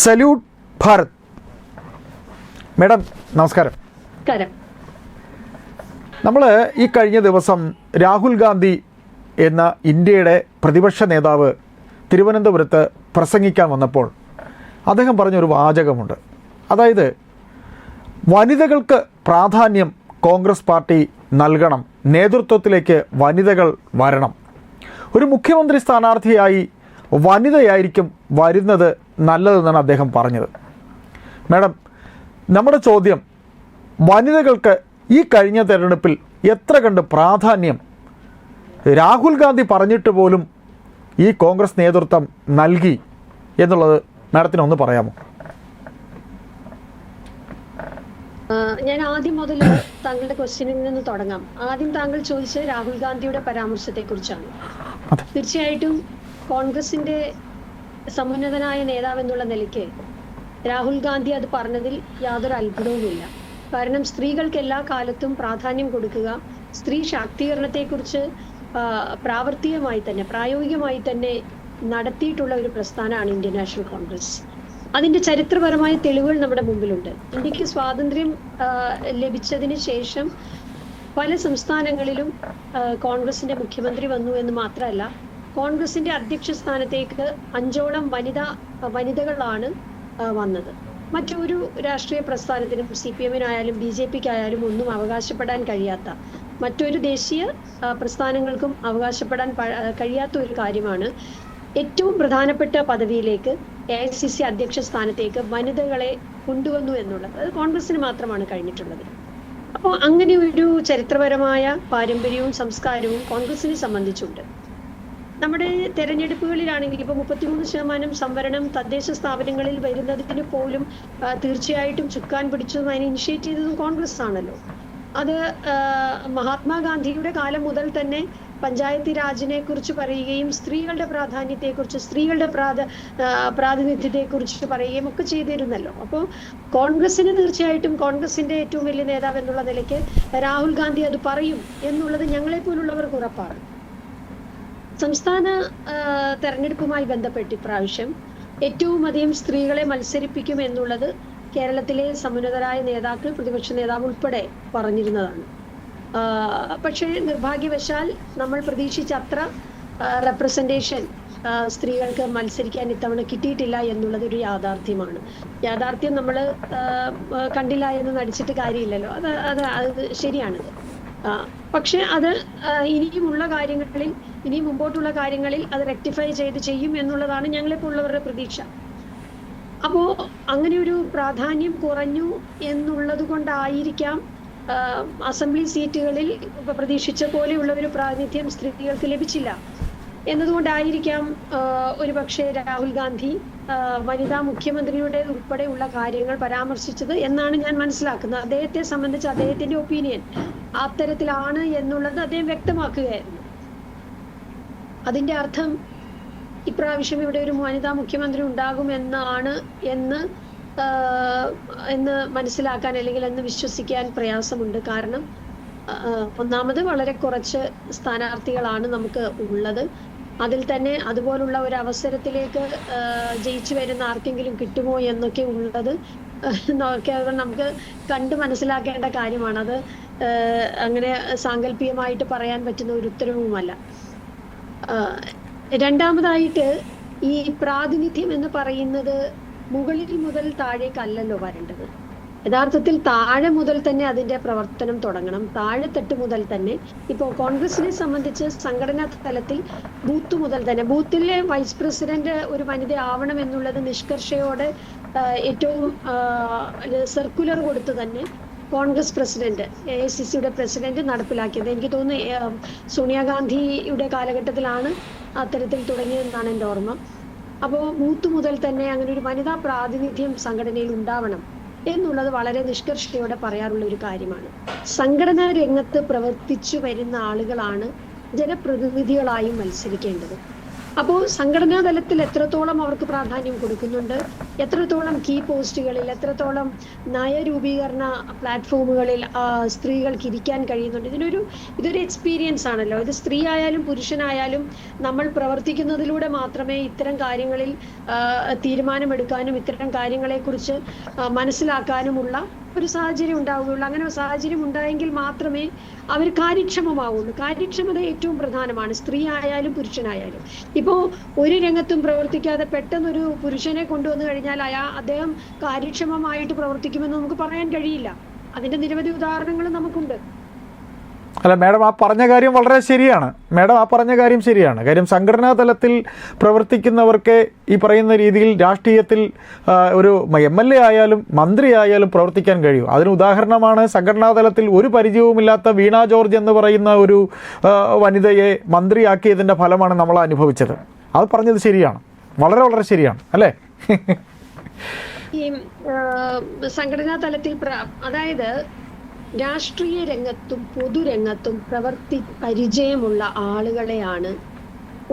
Salute Bharat. Madam നമസ്കാരം. നമ്മൾ ഈ കഴിഞ്ഞ ദിവസം രാഹുൽ ഗാന്ധി എന്ന ഇന്ത്യയുടെ പ്രതിപക്ഷ നേതാവ് തിരുവനന്തപുരത്ത് പ്രസംഗിക്കാൻ വന്നപ്പോൾ അദ്ദേഹം പറഞ്ഞൊരു വാചകമുണ്ട്. അതായത് വനിതകൾക്ക് പ്രാധാന്യം കോൺഗ്രസ് പാർട്ടി നൽകണം, നേതൃത്വത്തിലേക്ക് വനിതകൾ വരണം, ഒരു മുഖ്യമന്ത്രി സ്ഥാനാർത്ഥിയായി വനിതയായിരിക്കും വരുന്നത് നല്ലതെന്നാണ് അദ്ദേഹം പറഞ്ഞത്. മാഡം, നമ്മുടെ ചോദ്യം, വനിതകൾക്ക് ഈ കഴിഞ്ഞ തെരഞ്ഞെടുപ്പിൽ എത്ര കണ്ട് പ്രാധാന്യം രാഹുൽ ഗാന്ധി പറഞ്ഞിട്ട് പോലും ഈ കോൺഗ്രസ് നേതൃത്വം നൽകി എന്നുള്ളത് മാഡത്തിനൊന്ന് പറയാമോ? ഞാൻ ആദ്യം മുതൽ താങ്കളുടെ ക്വസ്റ്റ്യനിൽ നിന്ന് തുടങ്ങാം. ആദ്യം താങ്കൾ ചോദിച്ചത് രാഹുൽ ഗാന്ധിയുടെ പരാമർശത്തെ കുറിച്ചാണ്. തീർച്ചയായിട്ടും കോൺഗ്രസിന്റെ സമുന്നതനായ നേതാവ് എന്നുള്ള നിലയ്ക്ക് രാഹുൽ ഗാന്ധി അത് പറഞ്ഞതിൽ യാതൊരു അത്ഭുതവുമില്ല. കാരണം സ്ത്രീകൾക്ക് എല്ലാ കാലത്തും പ്രാധാന്യം കൊടുക്കുക, സ്ത്രീ ശാക്തീകരണത്തെക്കുറിച്ച് പ്രാവർത്തികമായി തന്നെ പ്രായോഗികമായി തന്നെ നടത്തിയിട്ടുള്ള ഒരു പ്രസ്ഥാനമാണ് ഇന്ത്യൻ നാഷണൽ കോൺഗ്രസ്. അതിന്റെ ചരിത്രപരമായ തെളിവുകൾ നമ്മുടെ മുമ്പിലുണ്ട്. ഇന്ത്യക്ക് സ്വാതന്ത്ര്യം ലഭിച്ചതിന് ശേഷം പല സംസ്ഥാനങ്ങളിലും കോൺഗ്രസിന്റെ മുഖ്യമന്ത്രി വന്നു എന്ന് മാത്രമല്ല, കോൺഗ്രസിന്റെ അധ്യക്ഷ സ്ഥാനത്തേക്ക് 5ഓളം വനിതകളാണ് വന്നത്. മറ്റൊരു രാഷ്ട്രീയ പ്രസ്ഥാനത്തിനും CPM-നായാലും BJP-ക്കായാലും ഒന്നും അവകാശപ്പെടാൻ കഴിയാത്ത, മറ്റൊരു ദേശീയ പ്രസ്ഥാനങ്ങൾക്കും അവകാശപ്പെടാൻ കഴിയാത്ത ഒരു കാര്യമാണ് ഏറ്റവും പ്രധാനപ്പെട്ട പദവിയിലേക്ക് AICC അധ്യക്ഷ സ്ഥാനത്തേക്ക് വനിതകളെ കൊണ്ടുവന്നു എന്നുള്ളത്. അത് കോൺഗ്രസിന് മാത്രമാണ് കഴിഞ്ഞിട്ടുള്ളത്. അപ്പോൾ അങ്ങനെ ഒരു ചരിത്രപരമായ പാരമ്പര്യവും സംസ്കാരവും കോൺഗ്രസിനെ സംബന്ധിച്ചുണ്ട്. നമ്മുടെ തെരഞ്ഞെടുപ്പുകളിലാണെങ്കിൽ ഇപ്പോൾ 33% സംവരണം തദ്ദേശ സ്ഥാപനങ്ങളിൽ വരുന്നതിന് പോലും തീർച്ചയായിട്ടും ചുക്കാൻ പിടിച്ചതും അതിനെ ഇനിഷ്യേറ്റ് ചെയ്തതും കോൺഗ്രസ് ആണല്ലോ. അത് മഹാത്മാഗാന്ധിയുടെ കാലം മുതൽ തന്നെ പഞ്ചായത്തി രാജിനെ കുറിച്ച് പറയുകയും സ്ത്രീകളുടെ പ്രാധാന്യത്തെക്കുറിച്ച്, സ്ത്രീകളുടെ പ്രാതിനിധ്യത്തെക്കുറിച്ച് പറയുകയും ഒക്കെ ചെയ്തിരുന്നല്ലോ. അപ്പോൾ കോൺഗ്രസിന് തീർച്ചയായിട്ടും കോൺഗ്രസിന്റെ ഏറ്റവും വലിയ നേതാവ് എന്നുള്ള നിലയ്ക്ക് രാഹുൽ ഗാന്ധി അത് പറയും എന്നുള്ളത് ഞങ്ങളെപ്പോലുള്ളവർക്ക് ഉറപ്പാണ്. സംസ്ഥാന തെരഞ്ഞെടുപ്പുമായി ബന്ധപ്പെട്ട് ഇപ്രാവശ്യം ഏറ്റവും അധികം സ്ത്രീകളെ മത്സരിപ്പിക്കും എന്നുള്ളത് കേരളത്തിലെ സമുന്നതരായ നേതാക്കൾ, പ്രതിപക്ഷ നേതാവ് ഉൾപ്പെടെ പറഞ്ഞിരുന്നതാണ്. പക്ഷേ നിർഭാഗ്യവശാൽ നമ്മൾ പ്രതീക്ഷിച്ച അത്ര റെപ്രസെന്റേഷൻ സ്ത്രീകൾക്ക് മത്സരിക്കാൻ ഇത്തവണ കിട്ടിയിട്ടില്ല എന്നുള്ളത് ഒരു യാഥാർത്ഥ്യമാണ്. യാഥാർത്ഥ്യം നമ്മൾ കണ്ടില്ല എന്ന് നടിച്ചിട്ട് കാര്യമില്ലല്ലോ. അത് ശരിയാണത്. പക്ഷെ അത് ഇനിയുമുള്ള കാര്യങ്ങളിൽ, ഇനി മുമ്പോട്ടുള്ള കാര്യങ്ങളിൽ അത് റെക്ടിഫൈ ചെയ്യും എന്നുള്ളതാണ് ഞങ്ങളെപ്പോലുള്ളവരുടെ പ്രതീക്ഷ. അപ്പോ അങ്ങനെ ഒരു പ്രാധാന്യം കുറഞ്ഞു എന്നുള്ളത് കൊണ്ടായിരിക്കാം അസംബ്ലി സീറ്റുകളിൽ പ്രതീക്ഷിച്ച പോലെയുള്ള ഒരു പ്രാതിനിധ്യം സ്ത്രീകൾക്ക് ലഭിച്ചില്ല എന്നതുകൊണ്ടായിരിക്കാം ഒരു പക്ഷേ രാഹുൽ ഗാന്ധി വനിതാ മുഖ്യമന്ത്രിയുടെ ഉൾപ്പെടെയുള്ള കാര്യങ്ങൾ പരാമർശിച്ചത് എന്നാണ് ഞാൻ മനസ്സിലാക്കുന്നത്. അദ്ദേഹത്തെ സംബന്ധിച്ച് അദ്ദേഹത്തിന്റെ ഒപ്പീനിയൻ അത്തരത്തിലാണ് എന്നുള്ളത് അദ്ദേഹം വ്യക്തമാക്കുകയായിരുന്നു. അതിന്റെ അർത്ഥം ഇപ്രാവശ്യം ഇവിടെ ഒരു വനിതാ മുഖ്യമന്ത്രി ഉണ്ടാകുമെന്നാണ് എന്ന് മനസ്സിലാക്കാൻ അല്ലെങ്കിൽ എന്ന് വിശ്വസിക്കാൻ പ്രയാസമുണ്ട്. കാരണം ഒന്നാമത് വളരെ കുറച്ച് സ്ഥാനാർത്ഥികളാണ് നമുക്ക് ഉള്ളത്. അതിൽ തന്നെ അതുപോലുള്ള ഒരു അവസരത്തിലേക്ക് ജയിച്ചു വരുന്ന ആർക്കെങ്കിലും കിട്ടുമോ എന്നൊക്കെ ഉള്ളത് നമുക്ക് കണ്ട് മനസ്സിലാക്കേണ്ട കാര്യമാണ്. അത് അങ്ങനെ സാങ്കല്പികമായിട്ട് പറയാൻ പറ്റുന്ന ഒരു ഉത്തരവുമല്ല. രണ്ടാമതായിട്ട് ഈ പ്രാതിനിധ്യം എന്ന് പറയുന്നത് മുകളിൽ മുതൽ താഴേക്കല്ലല്ലോ വരേണ്ടത്. യഥാർത്ഥത്തിൽ താഴെ മുതൽ തന്നെ അതിന്റെ പ്രവർത്തനം തുടങ്ങണം. താഴെത്തട്ട് മുതൽ തന്നെ. ഇപ്പോൾ കോൺഗ്രസിനെ സംബന്ധിച്ച് സംഘടനാ തലത്തിൽ ബൂത്ത് മുതൽ തന്നെ, ബൂത്തിലെ വൈസ് പ്രസിഡന്റ് ഒരു വനിത ആവണം എന്നുള്ളത് നിഷ്കർഷയോടെ ഏറ്റവും സർക്കുലർ കൊടുത്ത് തന്നെ കോൺഗ്രസ് പ്രസിഡന്റ്, AICC-യുടെ പ്രസിഡന്റ് നടപ്പിലാക്കിയത്. എനിക്ക് തോന്നുന്നു സോണിയാഗാന്ധിയുടെ കാലഘട്ടത്തിലാണ് അത്തരത്തിൽ തുടങ്ങിയതെന്നാണ് എൻ്റെ ഓർമ്മ. അപ്പോൾ ബൂത്ത് മുതൽ തന്നെ അങ്ങനെ ഒരു വനിതാ പ്രാതിനിധ്യം സംഘടനയിൽ ഉണ്ടാവണം എന്നുള്ളത് വളരെ നിഷ്കർഷയോടെ പറയാറുള്ള ഒരു കാര്യമാണ്. സംഘടനാ രംഗത്ത് പ്രവർത്തിച്ചു വരുന്ന ആളുകളാണ് ജനപ്രതിനിധികളായും മത്സരിക്കേണ്ടത്. അപ്പോൾ സംഘടനാ തലത്തിൽ എത്രത്തോളം അവർക്ക് പ്രാധാന്യം കൊടുക്കുന്നുണ്ട്, എത്രത്തോളം കീ പോസ്റ്റുകളിൽ, എത്രത്തോളം നയരൂപീകരണ പ്ലാറ്റ്ഫോമുകളിൽ സ്ത്രീകൾക്ക് ഇരിക്കാൻ കഴിയുന്നുണ്ട്. ഇതൊരു എക്സ്പീരിയൻസ് ആണല്ലോ. ഇത് സ്ത്രീ ആയാലും പുരുഷനായാലും നമ്മൾ പ്രവർത്തിക്കുന്നതിലൂടെ മാത്രമേ ഇത്തരം കാര്യങ്ങളിൽ തീരുമാനമെടുക്കാനും ഇത്തരം കാര്യങ്ങളെക്കുറിച്ച് മനസ്സിലാക്കാനുമുള്ള ഒരു സാഹചര്യം ഉണ്ടാവുകയുള്ളൂ. അങ്ങനെ ഒരു സാഹചര്യം ഉണ്ടായെങ്കിൽ മാത്രമേ അവർ കാര്യക്ഷമമാവുള്ളൂ. കാര്യക്ഷമത ഏറ്റവും പ്രധാനമാണ്, സ്ത്രീ ആയാലും പുരുഷനായാലും. ഇപ്പോ ഒരു രംഗത്തും പ്രവർത്തിക്കാതെ പെട്ടെന്നൊരു പുരുഷനെ കൊണ്ടുവന്നു കഴിഞ്ഞാൽ അദ്ദേഹം കാര്യക്ഷമമായിട്ട് പ്രവർത്തിക്കുമെന്ന് നമുക്ക് പറയാൻ കഴിയില്ല. അതിന്റെ നിരവധി ഉദാഹരണങ്ങൾ നമുക്കുണ്ട്. അല്ല മാഡം, ആ പറഞ്ഞ കാര്യം വളരെ ശരിയാണ്. കാര്യം സംഘടനാ തലത്തിൽ പ്രവർത്തിക്കുന്നവർക്ക് ഈ പറയുന്ന രീതിയിൽ രാഷ്ട്രീയത്തിൽ ഒരു MLA ആയാലും മന്ത്രി ആയാലും പ്രവർത്തിക്കാൻ കഴിയും. അതിന് ഉദാഹരണമാണ് സംഘടനാ തലത്തിൽ ഒരു പരിചയവുമില്ലാത്ത വീണ ജോർജ് എന്ന് പറയുന്ന ഒരു വനിതയെ മന്ത്രിയാക്കിയതിൻ്റെ ഫലമാണ് നമ്മൾ അനുഭവിച്ചത്. അത് പറഞ്ഞത് ശരിയാണ്, വളരെ വളരെ ശരിയാണ് അല്ലേ? ഈ സംഘടനാ തലത്തിൽ അതായത് രാഷ്ട്രീയ രംഗത്തും പൊതുരംഗത്തും പരിചയമുള്ള ആളുകളെയാണ്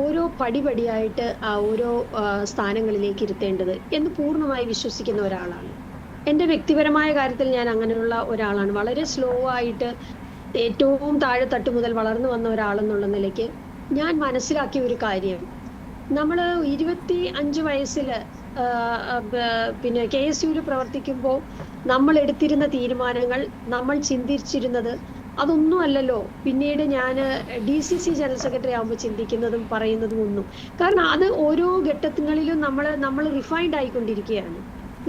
ഓരോ പടിപടിയായിട്ട് ഓരോ സ്ഥാനങ്ങളിലേക്ക് ഇരുത്തേണ്ടത് എന്ന് പൂർണ്ണമായി വിശ്വസിക്കുന്ന ഒരാളാണ്. എൻ്റെ വ്യക്തിപരമായ കാര്യത്തിൽ ഞാൻ അങ്ങനെയുള്ള ഒരാളാണ്. വളരെ സ്ലോ ആയിട്ട് ഏറ്റവും താഴെത്തട്ട് മുതൽ വളർന്നു വന്ന ഒരാളെന്നുള്ള നിലയ്ക്ക് ഞാൻ മനസ്സിലാക്കിയ ഒരു കാര്യം, നമ്മൾ 25 വയസ്സിൽ പിന്നെ KSUവിൽ പ്രവർത്തിക്കുമ്പോൾ നമ്മൾ എടുത്തിരുന്ന തീരുമാനങ്ങൾ, നമ്മൾ ചിന്തിച്ചിരുന്നത് അതൊന്നും അല്ലല്ലോ പിന്നീട് ഞാൻ DCC ജനറൽ സെക്രട്ടറി ആകുമ്പോൾ ചിന്തിക്കുന്നതും പറയുന്നതും ഒന്നും. കാരണം അത് ഓരോ ഘട്ടങ്ങളിലും നമ്മൾ റിഫൈൻഡ് ആയിക്കൊണ്ടിരിക്കുകയാണ്.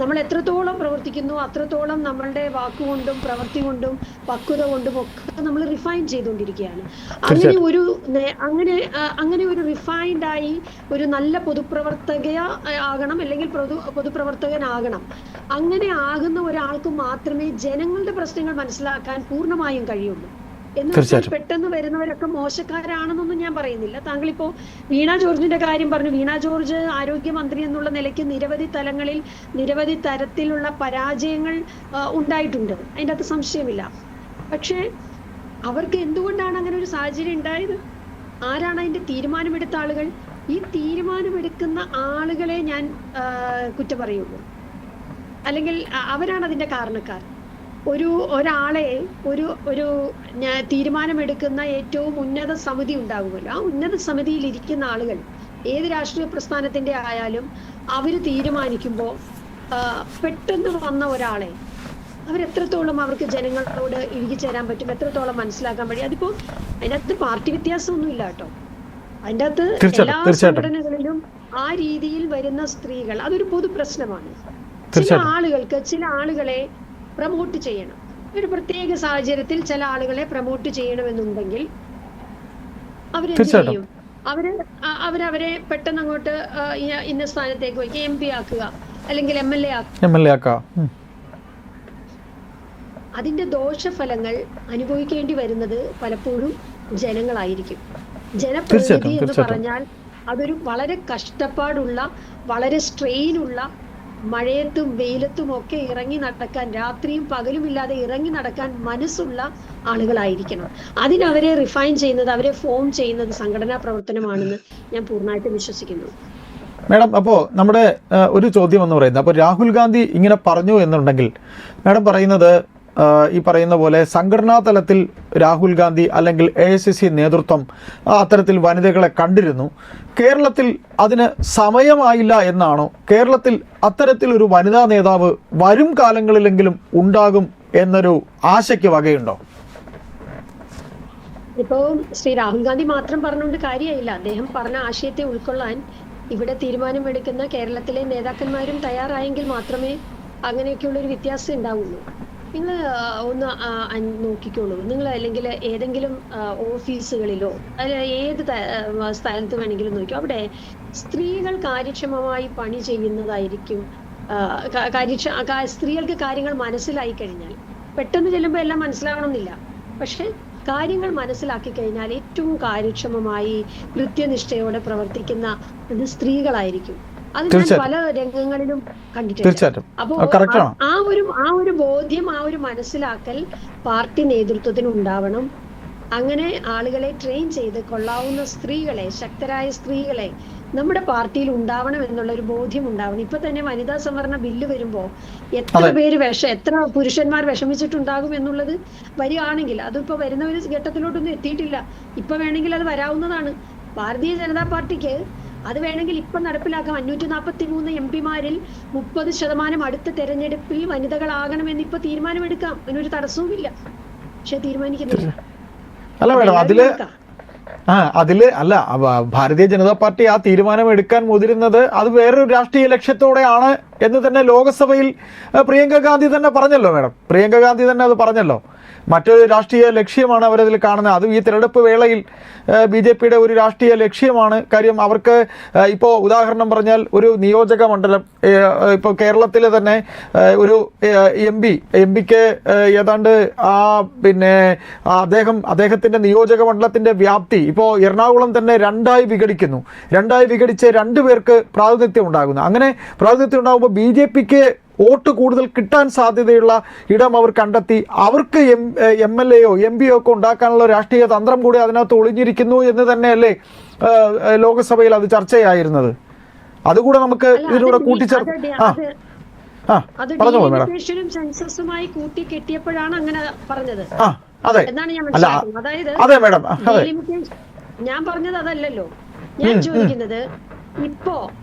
നമ്മൾ എത്രത്തോളം പ്രവർത്തിക്കുന്നു അത്രത്തോളം നമ്മളുടെ വാക്കുകൊണ്ടും പ്രവൃത്തി കൊണ്ടും പക്വത കൊണ്ടും ഒക്കെ നമ്മൾ റിഫൈൻ ചെയ്തുകൊണ്ടിരിക്കുകയാണ്. അങ്ങനെ ഒരു റിഫൈൻഡ് ആയി ഒരു നല്ല ആകണം, അല്ലെങ്കിൽ പൊതുപ്രവർത്തകനാകണം. അങ്ങനെ ആകുന്ന ഒരാൾക്ക് മാത്രമേ ജനങ്ങളുടെ പ്രശ്നങ്ങൾ മനസ്സിലാക്കാൻ പൂർണ്ണമായും കഴിയുള്ളൂ. എന്നാൽ പെട്ടെന്ന് വരുന്നവരൊക്കെ മോശക്കാരാണെന്നൊന്നും ഞാൻ പറയുന്നില്ല. താങ്കൾ ഇപ്പോ വീണ ജോർജിന്റെ കാര്യം പറഞ്ഞു. വീണ ജോർജ് ആരോഗ്യമന്ത്രി എന്നുള്ള നിലയ്ക്ക് നിരവധി തലങ്ങളിൽ നിരവധി തരത്തിലുള്ള പരാജയങ്ങൾ ഉണ്ടായിട്ടുണ്ട്, അതിൻ്റെ അകത്ത് സംശയമില്ല. പക്ഷേ അവർക്ക് എന്തുകൊണ്ടാണ് അങ്ങനെ ഒരു സാഹചര്യം ഉണ്ടായത്? ആരാണ് അതിന്റെ തീരുമാനമെടുത്ത ആളുകൾ? ഈ തീരുമാനമെടുക്കുന്ന ആളുകളെ ഞാൻ കുറ്റം പറയുള്ളൂ, അല്ലെങ്കിൽ അവരാണ് അതിന്റെ കാരണക്കാർ. ഒരാളെ ഒരു തീരുമാനമെടുക്കുന്ന ഏറ്റവും ഉന്നത സമിതി ഉണ്ടാകുമല്ലോ, ആ ഉന്നത സമിതിയിൽ ഇരിക്കുന്ന ആളുകൾ ഏത് രാഷ്ട്രീയ പ്രസ്ഥാനത്തിന്റെ ആയാലും അവർ തീരുമാനിക്കുമ്പോൾ പെട്ടെന്ന് വന്ന ഒരാളെ അവരെത്രത്തോളം അവർക്ക് ജനങ്ങളോട് ഇഴുകിച്ചേരാൻ പറ്റും, എത്രത്തോളം മനസ്സിലാക്കാൻ പറ്റും. അതിപ്പോ അതിനകത്ത് പാർട്ടി വ്യത്യാസമൊന്നുമില്ല കേട്ടോ. അതിൻ്റെ അകത്ത് എല്ലാ സംഘടനകളിലും ആ രീതിയിൽ വരുന്ന സ്ത്രീകൾ അതൊരു പൊതു പ്രശ്നമാണ്. ചില ആളുകളെ പ്രൊമോട്ട് ചെയ്യണം. ഒരു പ്രത്യേക സാഹചര്യത്തിൽ ചില ആളുകളെ പ്രൊമോട്ട് ചെയ്യണമെന്നുണ്ടെങ്കിൽ അവരെന്ത് ചെയ്യും? അവരെ പെട്ടെന്ന് അങ്ങോട്ട് ഇന്ന സ്ഥാനത്തേക്ക് പോയി MP ആക്കുക, അല്ലെങ്കിൽ MLA ആക്കുക. അതിന്റെ ദോഷഫലങ്ങൾ അനുഭവിക്കേണ്ടി വരുന്നത് പലപ്പോഴും ജനങ്ങളായിരിക്കും. ജനപ്രതിനിധി എന്ന് പറഞ്ഞാൽ അതൊരു വളരെ കഷ്ടപ്പാടുള്ള, വളരെ സ്ട്രെയിനുള്ള, മഴയത്തും വെയിലത്തും ഒക്കെ ഇറങ്ങി നടക്കാൻ, രാത്രിയും പകലുമില്ലാതെ ഇറങ്ങി നടക്കാൻ മനസ്സുള്ള ആളുകളായിരിക്കണം. അതിനവരെ റിഫൈൻ ചെയ്യുന്നത്, അവരെ ഫോം ചെയ്യുന്നത് സംഘടനാ പ്രവർത്തനമാണെന്ന് ഞാൻ പൂർണ്ണമായിട്ടും വിശ്വസിക്കുന്നു. മാഡം, അപ്പോൾ നമ്മുടെ ഒരു ചോദ്യം എന്ന് പറയുന്നത്, അപ്പോൾ രാഹുൽ ഗാന്ധി ഇങ്ങനെ പറഞ്ഞു എന്നുണ്ടെങ്കിൽ മാഡം പറയുന്നത് ഈ പറയുന്ന പോലെ സംഘടനാ തലത്തിൽ രാഹുൽ ഗാന്ധി അല്ലെങ്കിൽ AICC നേതൃത്വം അത്തരത്തിൽ വനിതകളെ കണ്ടിരുന്നു. കേരളത്തിൽ അതിന് സമയമായില്ല എന്നാണോ? കേരളത്തിൽ അത്തരത്തിലൊരു വനിതാ നേതാവ് വരും കാലങ്ങളിലെങ്കിലും ഉണ്ടാകും എന്നൊരു ആശയ്ക്ക് വകയുണ്ടോ? ഇപ്പോൾ ശ്രീ രാഹുൽ ഗാന്ധി മാത്രം പറഞ്ഞുകൊണ്ട് കാര്യമായില്ല. അദ്ദേഹം പറഞ്ഞ ആശയത്തെ ഉൾക്കൊള്ളാൻ ഇവിടെ തീരുമാനമെടുക്കുന്ന കേരളത്തിലെ നേതാക്കന്മാരും തയ്യാറായെങ്കിൽ മാത്രമേ അങ്ങനെയൊക്കെയുള്ള ഒരു വ്യത്യാസം ഉണ്ടാവുള്ളൂ. നിങ്ങൾ ഒന്ന് നോക്കിക്കോളൂ. നിങ്ങൾ അല്ലെങ്കിൽ ഏതെങ്കിലും ഓഫീസുകളിലോ അല്ല ഏത് സ്ഥലത്ത് വേണമെങ്കിലും നോക്കിയോ, അവിടെ സ്ത്രീകൾ കാര്യക്ഷമമായി പണി ചെയ്യുന്നതായിരിക്കും. സ്ത്രീകൾക്ക് കാര്യങ്ങൾ മനസ്സിലായി കഴിഞ്ഞാൽ, പെട്ടെന്ന് ചെല്ലുമ്പോൾ എല്ലാം മനസ്സിലാകണമെന്നില്ല, പക്ഷെ കാര്യങ്ങൾ മനസ്സിലാക്കി കഴിഞ്ഞാൽ ഏറ്റവും കാര്യക്ഷമമായി കൃത്യനിഷ്ഠയോടെ പ്രവർത്തിക്കുന്ന സ്ത്രീകളായിരിക്കും. അത് ഞാൻ പല രംഗങ്ങളിലും കണ്ടിട്ടുണ്ട്. അപ്പോ ആ ഒരു ബോധ്യം, ആ ഒരു മനസ്സിലാക്കൽ പാർട്ടി നേതൃത്വത്തിന് ഉണ്ടാവണം. അങ്ങനെ ആളുകളെ ട്രെയിൻ ചെയ്ത് കൊള്ളാവുന്ന സ്ത്രീകളെ, ശക്തരായ സ്ത്രീകളെ നമ്മുടെ പാർട്ടിയിൽ ഉണ്ടാവണം എന്നുള്ള ഒരു ബോധ്യം ഉണ്ടാവണം. ഇപ്പൊ തന്നെ വനിതാ സംവരണ ബില്ല് വരുമ്പോ എത്ര പേര് എത്ര പുരുഷന്മാർ വിഷമിച്ചിട്ടുണ്ടാകും എന്നുള്ളത് വരികയാണെങ്കിൽ, അതിപ്പോ വരുന്ന ഒരു ഘട്ടത്തിലോട്ടൊന്നും എത്തിയിട്ടില്ല. ഇപ്പൊ വേണമെങ്കിൽ അത് വരാവുന്നതാണ്. ഭാരതീയ ജനതാ പാർട്ടിക്ക് അത് വേണമെങ്കിൽ ഇപ്പൊ നടപ്പിലാക്കാം. 543 MP-മാരിൽ 30% അടുത്ത തെരഞ്ഞെടുപ്പിൽ വനിതകളാകണമെന്ന് ഇപ്പൊ തീരുമാനമെടുക്കാം. അതിനൊരു തടസ്സവുമില്ല. പക്ഷെ തീരുമാനിക്കുന്നില്ല. അല്ല മേഡം, അതില് അല്ല, ഭാരതീയ ജനതാ പാർട്ടി ആ തീരുമാനം എടുക്കാൻ മുതിരുന്നത് അത് വേറൊരു രാഷ്ട്രീയ ലക്ഷ്യത്തോടെയാണ് എന്ന് തന്നെ ലോക്സഭയിൽ പ്രിയങ്ക ഗാന്ധി തന്നെ പറഞ്ഞല്ലോ മേഡം. പ്രിയങ്ക ഗാന്ധി തന്നെ അത് പറഞ്ഞല്ലോ. മറ്റൊരു രാഷ്ട്രീയ ലക്ഷ്യമാണ് അവരതിൽ കാണുന്നത്. അതും ഈ തിരഞ്ഞെടുപ്പ് വേളയിൽ BJP-യുടെ ഒരു രാഷ്ട്രീയ ലക്ഷ്യമാണ്. കാര്യം അവർക്ക് ഇപ്പോൾ ഉദാഹരണം പറഞ്ഞാൽ ഒരു നിയോജക മണ്ഡലം, ഇപ്പോൾ കേരളത്തിൽ തന്നെ ഒരു എം പിക്ക് ഏതാണ്ട് പിന്നെ അദ്ദേഹത്തിൻ്റെ നിയോജക മണ്ഡലത്തിൻ്റെ വ്യാപ്തി ഇപ്പോൾ എറണാകുളം തന്നെ രണ്ടായി വിഘടിക്കുന്നു. രണ്ടായി വിഘടിച്ച് 2 പേർക്ക് പ്രാതിനിധ്യം ഉണ്ടാകുന്നു. അങ്ങനെ പ്രാതിനിധ്യം ഉണ്ടാകുമ്പോൾ BJP-ക്ക് വോട്ട് കൂടുതൽ കിട്ടാൻ സാധ്യതയുള്ള ഇടം അവർ കണ്ടെത്തി. അവർക്ക് MLA-യോ MP-യോ ഒക്കെ ഉണ്ടാക്കാനുള്ള രാഷ്ട്രീയ തന്ത്രം കൂടി അതിനകത്ത് ഒളിഞ്ഞിരിക്കുന്നു എന്ന് തന്നെയല്ലേ ലോക്സഭയിൽ അത് ചർച്ചയായിരുന്നത്. അതുകൂടെ നമുക്ക് ഇതിലൂടെ കൂട്ടിച്ചേർത്ത് പറഞ്ഞോളൂ മേഡം. സെൻസസുമായി കൂട്ടി കെട്ടിയപ്പോഴാണ് അങ്ങനെ പറഞ്ഞത് എന്നാണ് ഞാൻ മനസ്സിലാക്കുന്നത്. അതായത് ഞാൻ പറഞ്ഞത് അതല്ലല്ലോ. ഞാൻ ചോദിക്കുന്നത്, ഇപ്പോ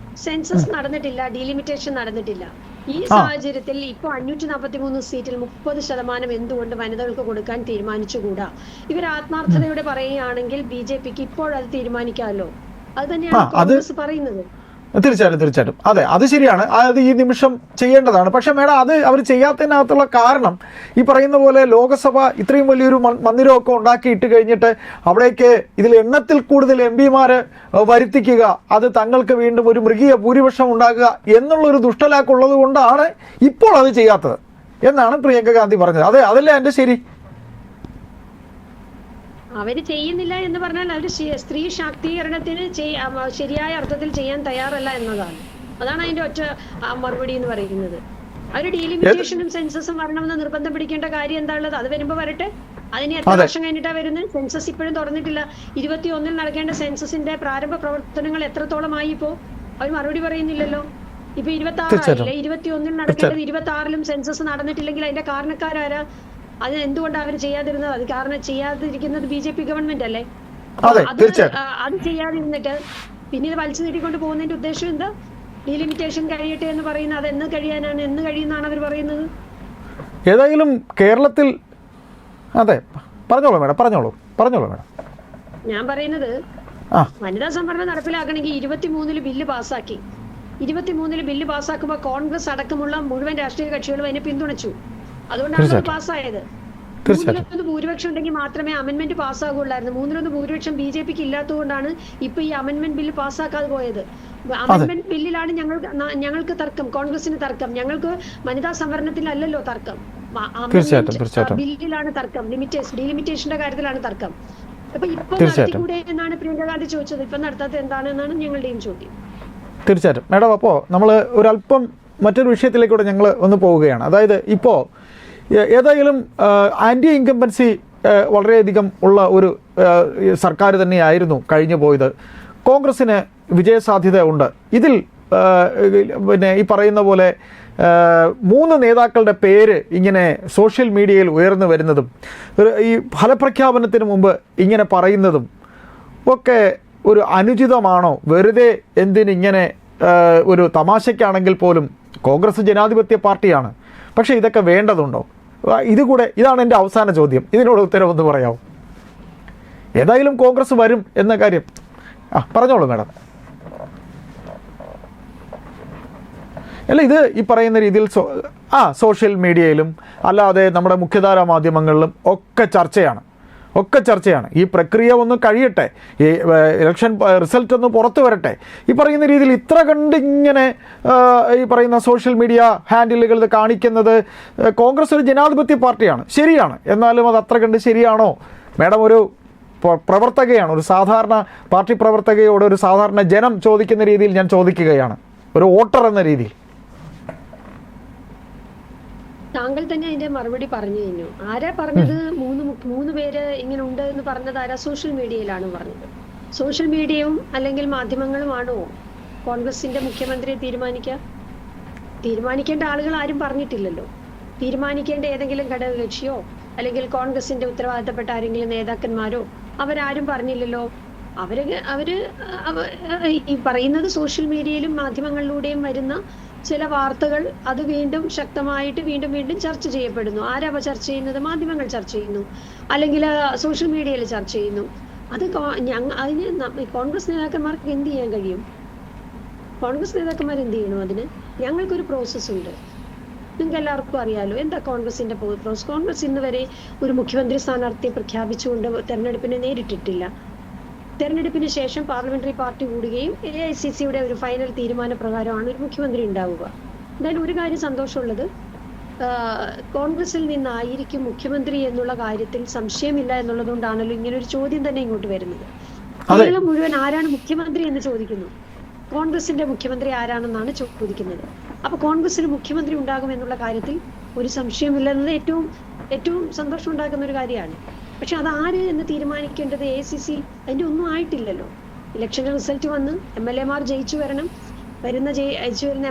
സെൻസസ് നടന്നിട്ടില്ല, ഡീലിമിറ്റേഷൻ നടന്നിട്ടില്ല. ഈ സാഹചര്യത്തിൽ ഇപ്പൊ 543 സീറ്റിൽ 30% എന്തുകൊണ്ട് വനിതകൾക്ക് കൊടുക്കാൻ തീരുമാനിച്ചുകൂടാ? ഇവർ ആത്മാർത്ഥതയോടെ പറയുകയാണെങ്കിൽ BJP-ക്ക് ഇപ്പോഴത് തീരുമാനിക്കാമല്ലോ. അത് തന്നെയാണ് കോൺഗ്രസ് പറയുന്നത്. തീർച്ചയായിട്ടും അതെ, അത് ശരിയാണ്. അത് ഈ നിമിഷം ചെയ്യേണ്ടതാണ്. പക്ഷേ മേഡം, അത് അവർ ചെയ്യാത്തതിനകത്തുള്ള കാരണം ഈ പറയുന്ന പോലെ ലോകസഭ ഇത്രയും വലിയൊരു മന്ദിരമൊക്കെ ഉണ്ടാക്കിയിട്ട് കഴിഞ്ഞിട്ട് അവിടേക്ക് ഇതിൽ എണ്ണത്തിൽ കൂടുതൽ MP-മാർ വരുത്തിക്കുക, അത് തങ്ങൾക്ക് വീണ്ടും ഒരു മൃഗീയ ഭൂരിപക്ഷം ഉണ്ടാക്കുക എന്നുള്ളൊരു ദുഷ്ടലാക്കുള്ളത് കൊണ്ടാണ് ഇപ്പോൾ അത് ചെയ്യാത്തത് എന്നാണ് പ്രിയങ്ക ഗാന്ധി പറഞ്ഞത്. അതല്ലേ എൻ്റെ ശരി? അവര് ചെയ്യുന്നില്ല എന്ന് പറഞ്ഞാൽ അവര് സ്ത്രീ ശാക്തീകരണത്തിന് ശരിയായ അർത്ഥത്തിൽ ചെയ്യാൻ തയ്യാറല്ല എന്നതാണ്. അതാണ് അതിന്റെ ഒറ്റ മറുപടി എന്ന് പറയുന്നത്. അവര് ഡീലിമിറ്റേഷനും സെൻസസും വരണമെന്ന് നിർബന്ധം പിടിക്കേണ്ട കാര്യം എന്താ ഉള്ളത്? അത് വരുമ്പോ വരട്ടെ. അതിന് എത്ര വർഷം കഴിഞ്ഞിട്ടാ വരുന്നത്? സെൻസസ് ഇപ്പോഴും തുറന്നിട്ടില്ല. 21-ൽ നടക്കേണ്ട സെൻസസിന്റെ പ്രാരംഭ പ്രവർത്തനങ്ങൾ എത്രത്തോളമായി? ഇപ്പോ അവർ മറുപടി പറയുന്നില്ലല്ലോ. ഇപ്പൊ 26 ആയില്ലേ? 21-ൽ നടക്കേണ്ടത് 26-ലും സെൻസസ് നടന്നിട്ടില്ലെങ്കിൽ അതിന്റെ കാരണക്കാരാരാ? അത് എന്തുകൊണ്ടാണ് അവർ ചെയ്യാതിരുന്നത്? അത് കാരണം ചെയ്യാതിരിക്കുന്നത് BJP ഗവൺമെന്റ് അല്ലേ? അത് ചെയ്യാതിരുന്നിട്ട് പിന്നെ ഇത് വലിച്ചു നീട്ടിക്കൊണ്ട് പോകുന്നതിന്റെ ഉദ്ദേശം എന്താ? ഡീലിമിറ്റേഷൻ കഴിയട്ടെ എന്ന് പറയുന്നത് അത് എന്ന് കഴിയാനാണ്? എന്ന് കഴിയുന്നാണ് അവർ പറയുന്നത്? ഏതായാലും കേരളത്തിൽ അതെ, പറഞ്ഞോളൂ മേഡം. ഞാൻ പറയുന്നത്, വനിതാ സംവരണം നടപ്പിലാക്കണമെങ്കിൽ 23-ൽ ബില്ല് പാസ്സാക്കി. 23-ൽ ബില്ല് പാസ്സാക്കുമ്പോൾ കോൺഗ്രസ് അടക്കമുള്ള മുഴുവൻ രാഷ്ട്രീയ കക്ഷികളും അതിനെ പിന്തുണച്ചു. അതുകൊണ്ടാണ് പാസ്സായത്. 3-1 ഭൂരിപക്ഷം ഉണ്ടെങ്കിൽ മാത്രമേ അമെന്റ്മെന്റ് പാസ്സാകുള്ളായിരുന്നു. 3-1 ഭൂരിപക്ഷം BJP-ക്ക് ഇല്ലാത്തതുകൊണ്ടാണ് ഇപ്പൊ ഈ അമെന്റ്മെന്റ് ബില്ല് പാസ്സാക്കാതെ പോയത്. അമെന്റ്മെന്റ് ബില്ലിലാണ് ഞങ്ങൾക്ക് തർക്കം, കോൺഗ്രസിന് തർക്കം. ഞങ്ങൾക്ക് വനിതാ സംവരണത്തിലല്ലല്ലോ തർക്കം, ബില്ലിലാണ് തർക്കം. ഡീലിമിറ്റേഷന്റെ കാര്യത്തിലാണ് തർക്കം. അപ്പൊ ഇപ്പൊ നടത്തിക്കൂടെ എന്നാണ് പ്രിയങ്ക ഗാന്ധി ചോദിച്ചത്. ഇപ്പൊ നടത്താത്ത എന്താണെന്നാണ് ഞങ്ങളുടെയും ചോദ്യം. തീർച്ചയായിട്ടും മേഡം. അപ്പോൾ നമ്മൾ ഒരല്പം മറ്റൊരു വിഷയത്തിലേക്കൂടെ ഞങ്ങൾ ഒന്ന് പോവുകയാണ്. അതായത് ഇപ്പോൾ ഏതായാലും ആൻറ്റി ഇൻകംബൻസി വളരെയധികം ഉള്ള ഒരു സർക്കാർ തന്നെയായിരുന്നു കഴിഞ്ഞു പോയത്. കോൺഗ്രസ്സിന് വിജയസാധ്യത ഉണ്ട്. ഇതിൽ പിന്നെ ഈ പറയുന്ന പോലെ 3 നേതാക്കളുടെ പേര് ഇങ്ങനെ സോഷ്യൽ മീഡിയയിൽ ഉയർന്നു വരുന്നതും ഈ ഫലപ്രഖ്യാപനത്തിന് മുമ്പ് ഇങ്ങനെ പറയുന്നതും ഒക്കെ ഒരു അനുചിതമാണോ? വെറുതെ എന്തിനിങ്ങനെ ഒരു തമാശയ്ക്കാണെങ്കിൽ പോലും കോൺഗ്രസ് ജനാധിപത്യ പാർട്ടിയാണ്. പക്ഷേ ഇതൊക്കെ വേണ്ടതുണ്ടോ? ഇതാണ് എൻ്റെ അവസാന ചോദ്യം. ഇതിനോട് ഉത്തരവൊന്ന് പറയാമോ? ഏതായാലും കോൺഗ്രസ് വരും എന്ന കാര്യം പറഞ്ഞോളൂ മേഡം. അല്ല, ഇത് ഈ പറയുന്ന രീതിയിൽ സോഷ്യൽ മീഡിയയിലും അല്ലാതെ നമ്മുടെ മുഖ്യധാരാ മാധ്യമങ്ങളിലും ഒക്കെ ചർച്ചയാണ്. ഈ പ്രക്രിയ ഒന്ന് കഴിയട്ടെ, ഈ ഇലക്ഷൻ റിസൾട്ട് ഒന്ന് പുറത്തു വരട്ടെ. ഈ പറയുന്ന രീതിയിൽ ഇത്ര കണ്ട് ഇങ്ങനെ ഈ പറയുന്ന സോഷ്യൽ മീഡിയ ഹാൻഡിലുകൾ ഇത് കാണിക്കുന്നത്, കോൺഗ്രസ് ഒരു ജനാധിപത്യ പാർട്ടിയാണ്, ശരിയാണ്. എന്നാലും അത് അത്ര കണ്ട് ശരിയാണോ മേഡം? ഒരു പ്രവർത്തകയാണ്, ഒരു സാധാരണ പാർട്ടി പ്രവർത്തകയോട് ഒരു സാധാരണ ജനം ചോദിക്കുന്ന രീതിയിൽ ഞാൻ ചോദിക്കുകയാണ്, ഒരു വോട്ടർ എന്ന രീതിയിൽ. താങ്കൾ തന്നെ അതിന്റെ മറുപടി പറഞ്ഞു കഴിഞ്ഞു. ആരാ പറഞ്ഞത്? മൂന്ന് പേര് ഇങ്ങനെ ഉണ്ട് എന്ന് പറഞ്ഞത് ആരാ? സോഷ്യൽ മീഡിയയിലാണ് പറഞ്ഞത്. സോഷ്യൽ മീഡിയയും അല്ലെങ്കിൽ മാധ്യമങ്ങളുമാണോ കോൺഗ്രസിന്റെ മുഖ്യമന്ത്രിയെ തീരുമാനിക്കേണ്ട ആളുകൾ ആരും പറഞ്ഞിട്ടില്ലല്ലോ. തീരുമാനിക്കേണ്ട ഏതെങ്കിലും ഘടകകക്ഷിയോ അല്ലെങ്കിൽ കോൺഗ്രസിന്റെ ഉത്തരവാദിത്തപ്പെട്ട ആരെങ്കിലും നേതാക്കന്മാരോ അവരാരും പറഞ്ഞില്ലല്ലോ. അവര് ഈ പറയുന്നത് സോഷ്യൽ മീഡിയയിലും മാധ്യമങ്ങളിലൂടെയും വരുന്ന ചില വാർത്തകൾ അത് വീണ്ടും ശക്തമായിട്ട് വീണ്ടും വീണ്ടും ചർച്ച ചെയ്യപ്പെടുന്നു. ആരാ ചർച്ച ചെയ്യുന്നത്? മാധ്യമങ്ങൾ ചർച്ച ചെയ്യുന്നു, അല്ലെങ്കിൽ സോഷ്യൽ മീഡിയയിൽ ചർച്ച ചെയ്യുന്നു. അത് അതിന് കോൺഗ്രസ് നേതാക്കന്മാർക്ക് എന്ത് ചെയ്യാൻ കഴിയും? കോൺഗ്രസ് നേതാക്കന്മാർ എന്ത് ചെയ്യണം? അതിന് ഞങ്ങൾക്കൊരു പ്രോസസ് ഉണ്ട്. നിങ്ങൾക്ക് എല്ലാവർക്കും അറിയാലോ എന്താ കോൺഗ്രസിന്റെ പ്രോസസ്. കോൺഗ്രസ് ഇന്ന് വരെ ഒരു മുഖ്യമന്ത്രി സ്ഥാനാർത്ഥിയെ പ്രഖ്യാപിച്ചുകൊണ്ട് തെരഞ്ഞെടുപ്പിനെ നേരിട്ടിട്ടില്ല. തെരഞ്ഞെടുപ്പിന് ശേഷം പാർലമെന്ററി പാർട്ടി കൂടുകയും AICCയുടെ ഒരു ഫൈനൽ തീരുമാനപ്രകാരമാണ് ഒരു മുഖ്യമന്ത്രി ഉണ്ടാവുക. എന്തായാലും ഒരു കാര്യം സന്തോഷമുള്ളത്, കോൺഗ്രസിൽ നിന്നായിരിക്കും മുഖ്യമന്ത്രി എന്നുള്ള കാര്യത്തിൽ സംശയമില്ല എന്നുള്ളതുകൊണ്ടാണല്ലോ ഇങ്ങനെ ഒരു ചോദ്യം തന്നെ ഇങ്ങോട്ട് വരുന്നത്. കേരളം മുഴുവൻ ആരാണ് മുഖ്യമന്ത്രി എന്ന് ചോദിക്കുന്നു. കോൺഗ്രസിന്റെ മുഖ്യമന്ത്രി ആരാണെന്നാണ് ചോദിക്കുന്നത്. അപ്പൊ കോൺഗ്രസിന് മുഖ്യമന്ത്രി ഉണ്ടാകും എന്നുള്ള കാര്യത്തിൽ ഒരു സംശയമില്ല എന്നത് ഏറ്റവും സന്തോഷം ഉണ്ടാക്കുന്ന ഒരു കാര്യമാണ്. പക്ഷെ അത് ആര് എന്ന് തീരുമാനിക്കേണ്ടത് AICC. അതിന്റെ ഒന്നും ആയിട്ടില്ലല്ലോ. ഇലക്ഷന്റെ റിസൾട്ട് വന്ന് MLA മാർ ജയിച്ചു വരുന്ന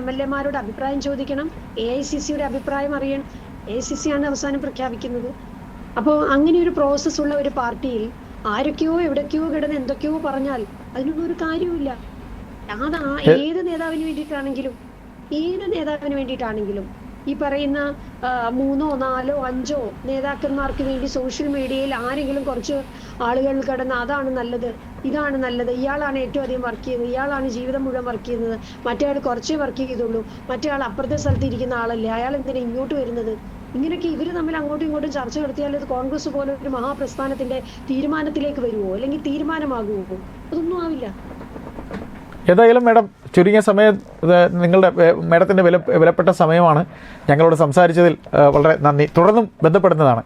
MLA മാരോട് അഭിപ്രായം ചോദിക്കണം. AICCയുടെ അഭിപ്രായം അറിയണം. AICC ആണ് അവസാനം പ്രഖ്യാപിക്കുന്നത്. അപ്പോൾ അങ്ങനെ ഒരു പ്രോസസ് ഉള്ള ഒരു പാർട്ടിയിൽ ആരൊക്കെയോ എവിടൊക്കെയോ കിടന്ന് എന്തൊക്കെയോ പറഞ്ഞാൽ അതിനൊന്നും ഒരു കാര്യവുമില്ല. അത് ഏത് നേതാവിന് വേണ്ടിയിട്ടാണെങ്കിലും ഈ പറയുന്ന 3, 4, 5 നേതാക്കന്മാർക്ക് വേണ്ടി സോഷ്യൽ മീഡിയയിൽ ആരെങ്കിലും കുറച്ച് ആളുകൾ കിടന്ന് അതാണ് നല്ലത്, ഇതാണ് നല്ലത്, ഇയാളാണ് ഏറ്റവും അധികം വർക്ക് ചെയ്യുന്നത്, ഇയാളാണ് ജീവിതം മുഴുവൻ വർക്ക് ചെയ്യുന്നത്, മറ്റേ ആൾ കുറച്ചേ വർക്ക് ചെയ്തുള്ളൂ, മറ്റേ ആൾ അപ്പുറത്തെ സ്ഥലത്ത് ഇരിക്കുന്ന ആളല്ലേ, അയാൾ എന്തിനാ ഇങ്ങോട്ട് വരുന്നത്? ഇങ്ങനെയൊക്കെ ഇവർ തമ്മിൽ അങ്ങോട്ടും ഇങ്ങോട്ടും ചർച്ച നടത്തിയാൽ ഇത് കോൺഗ്രസ് പോലെ ഒരു മഹാപ്രസ്ഥാനത്തിന്റെ തീരുമാനത്തിലേക്ക് വരുമോ അല്ലെങ്കിൽ തീരുമാനമാകുമോ? അതൊന്നും ആവില്ല. ഏതായാലും മാഡം ചുരുങ്ങിയ സമയം നിങ്ങളുടെ മാഡത്തിൻ്റെ വിലപ്പെട്ട സമയമാണ്. ഞങ്ങളോട് സംസാരിച്ചതിൽ വളരെ നന്ദി. തുടർന്നും ബന്ധപ്പെടുന്നതാണ്.